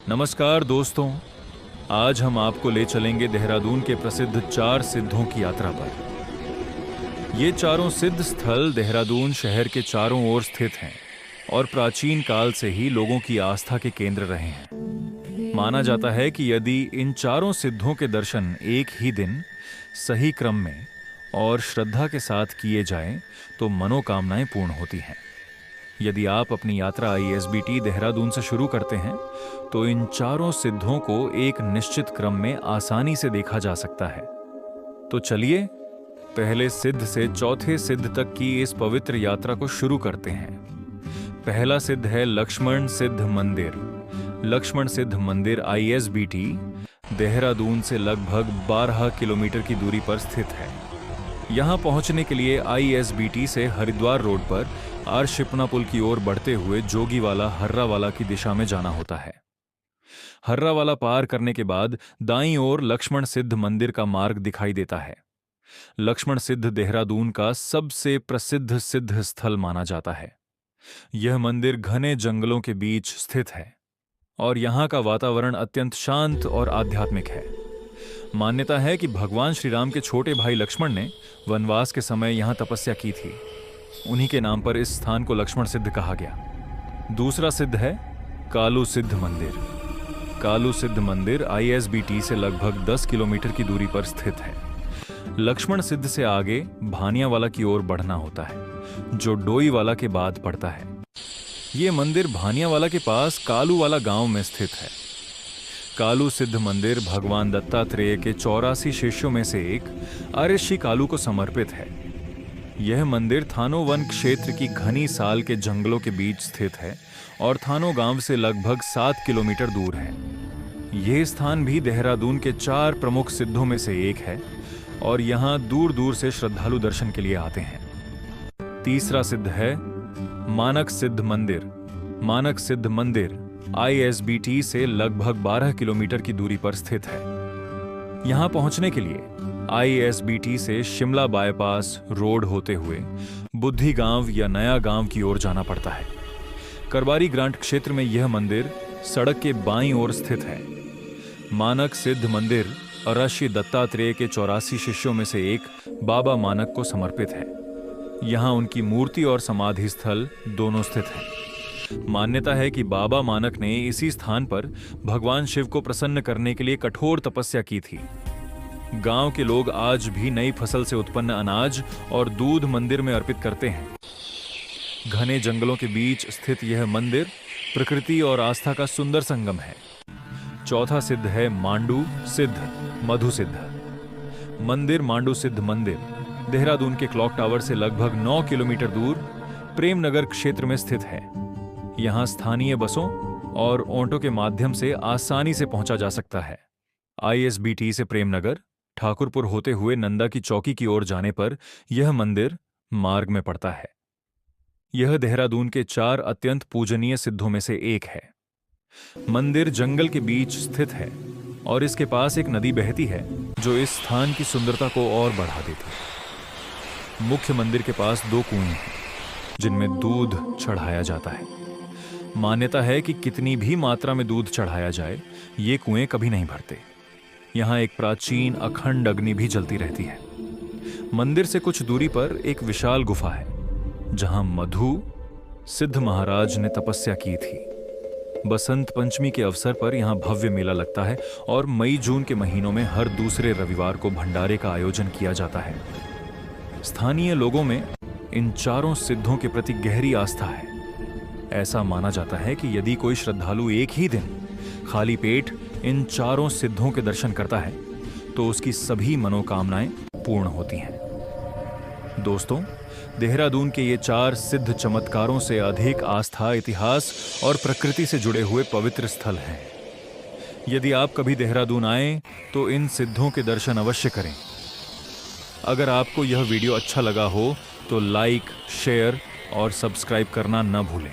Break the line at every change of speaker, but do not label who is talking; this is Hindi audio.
नमस्कार दोस्तों, आज हम आपको ले चलेंगे देहरादून के प्रसिद्ध 4 सिद्धों की यात्रा पर। ये चारों सिद्ध स्थल देहरादून शहर के चारों ओर स्थित हैं और प्राचीन काल से ही लोगों की आस्था के केंद्र रहे हैं। माना जाता है कि यदि इन चारों सिद्धों के दर्शन एक ही दिन सही क्रम में और श्रद्धा के साथ किए जाएं, तो मनोकामनाएं पूर्ण होती हैं। यदि आप अपनी यात्रा ISBT देहरादून से शुरू करते हैं, तो इन चारों सिद्धों को एक निश्चित क्रम में आसानी से देखा जा सकता है। तो चलिए पहले सिद्ध से चौथे सिद्ध तक की इस पवित्र यात्रा को शुरू करते हैं। पहला सिद्ध है लक्ष्मण सिद्ध मंदिर। लक्ष्मण सिद्ध मंदिर ISBT देहरादून से लगभग 12 किलोमीटर की दूरी पर स्थित है। यहां पहुंचने के लिए ISBT से हरिद्वार रोड पर आरशिपना पुल की ओर बढ़ते हुए जोगीवाला हर्रावाला की दिशा में जाना होता है। हर्रावाला पार करने के बाद दाईं ओर लक्ष्मण सिद्ध मंदिर का मार्ग दिखाई देता है। लक्ष्मण सिद्ध देहरादून का सबसे प्रसिद्ध सिद्ध स्थल माना जाता है। यह मंदिर घने जंगलों के बीच स्थित है और यहां का वातावरण अत्यंत शांत और आध्यात्मिक है। मान्यता है कि भगवान श्री राम के छोटे भाई लक्ष्मण ने वनवास के समय यहां तपस्या की थी। उन्हीं के नाम पर इस स्थान को लक्ष्मण सिद्ध कहा गया। दूसरा सिद्ध है कालू सिद्ध मंदिर। कालू सिद्ध मंदिर ISBT से लगभग 10 किलोमीटर की दूरी पर स्थित है। लक्ष्मण सिद्ध से आगे भानियावाला की ओर बढ़ना होता है, जो डोईवाला के बाद पड़ता है। यह मंदिर भानियावाला के पास कालूवाला गांव में स्थित है। कालू सिद्ध मंदिर भगवान दत्तात्रेय के 84 शिष्यों में से एक ऋषि कालू को समर्पित है। यह मंदिर थानो वन क्षेत्र की घनी साल के जंगलों के बीच स्थित है और थानो गांव से लगभग 7 किलोमीटर दूर है। यह स्थान भी देहरादून के 4 प्रमुख सिद्धों में से एक है और यहां दूर दूर से श्रद्धालु दर्शन के लिए आते हैं। तीसरा सिद्ध है मानक सिद्ध मंदिर। मानक सिद्ध मंदिर ISBT से लगभग 12 किलोमीटर की दूरी पर स्थित है। यहां पहुंचने के लिए ISBT से शिमला बाईपास रोड होते हुए बुद्धि गांव या नया गांव की ओर जाना पड़ता है। करबारी ग्रांट क्षेत्र में यह मंदिर सड़क के बाईं ओर स्थित है। मानक सिद्ध मंदिर ऋषि दत्तात्रेय के 84 शिष्यों में से एक बाबा मानक को समर्पित है। यहां उनकी मूर्ति और समाधि स्थल दोनों स्थित हैं। मान्यता है कि बाबा मानक ने इसी स्थान पर भगवान शिव को प्रसन्न करने के लिए कठोर तपस्या की थी। गांव के लोग आज भी नई फसल से उत्पन्न अनाज और दूध मंदिर में अर्पित करते हैं। घने जंगलों के बीच स्थित यह मंदिर प्रकृति और आस्था का सुंदर संगम है। चौथा सिद्ध है मांडू सिद्ध मधु सिद्ध मंदिर। मांडू सिद्ध मंदिर देहरादून के क्लॉक टावर से लगभग 9 किलोमीटर दूर प्रेमनगर क्षेत्र में स्थित है। यहां स्थानीय बसों और ऑटो के माध्यम से आसानी से पहुंचा जा सकता है। ISBT से प्रेमनगर ठाकुरपुर होते हुए नंदा की चौकी की ओर जाने पर यह मंदिर मार्ग में पड़ता है। यह देहरादून के 4 अत्यंत पूजनीय सिद्धों में से एक है। मंदिर जंगल के बीच स्थित है और इसके पास एक नदी बहती है, जो इस स्थान की सुंदरता को और बढ़ा देती है। मुख्य मंदिर के पास 2 कुएं हैं, जिनमें दूध चढ़ाया जाता है। मान्यता है कि कितनी भी मात्रा में दूध चढ़ाया जाए, ये कुएं कभी नहीं भरते। यहां एक प्राचीन अखंड अग्नि भी जलती रहती है। मंदिर से कुछ दूरी पर एक विशाल गुफा है, जहां मधु सिद्ध महाराज ने तपस्या की थी। बसंत पंचमी के अवसर पर यहां भव्य मेला लगता है और मई जून के महीनों में हर दूसरे रविवार को भंडारे का आयोजन किया जाता है। स्थानीय लोगों में इन चारों सिद्धों के प्रति गहरी आस्था है। ऐसा माना जाता है कि यदि कोई श्रद्धालु एक ही दिन खाली पेट इन चारों सिद्धों के दर्शन करता है, तो उसकी सभी मनोकामनाएं पूर्ण होती हैं। दोस्तों, देहरादून के ये 4 सिद्ध चमत्कारों से अधिक आस्था, इतिहास और प्रकृति से जुड़े हुए पवित्र स्थल हैं। यदि आप कभी देहरादून आएं, तो इन सिद्धों के दर्शन अवश्य करें। अगर आपको यह वीडियो अच्छा लगा हो, तो लाइक, शेयर और सब्सक्राइब करना न भूलें।